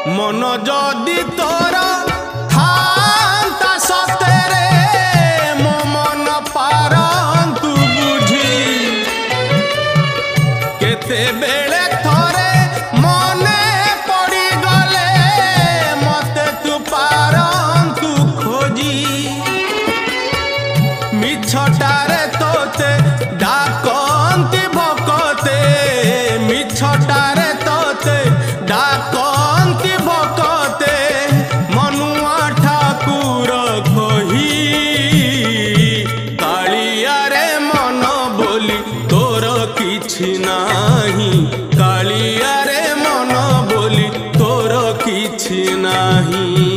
मन जदि तोर थांता सतेरे मो मन पारंतु बुझी केते बेले थोरे मने पड़ी गले मते तू पारंतु खोजी मिछटारे तोते डाकंती भकते मिछटारे तोते डाकंती भकते मनुआ ठाकुर कही कालिया रे मन बोली तोर किछि नाही कालिया रे मन बोली तोर किछि नाही।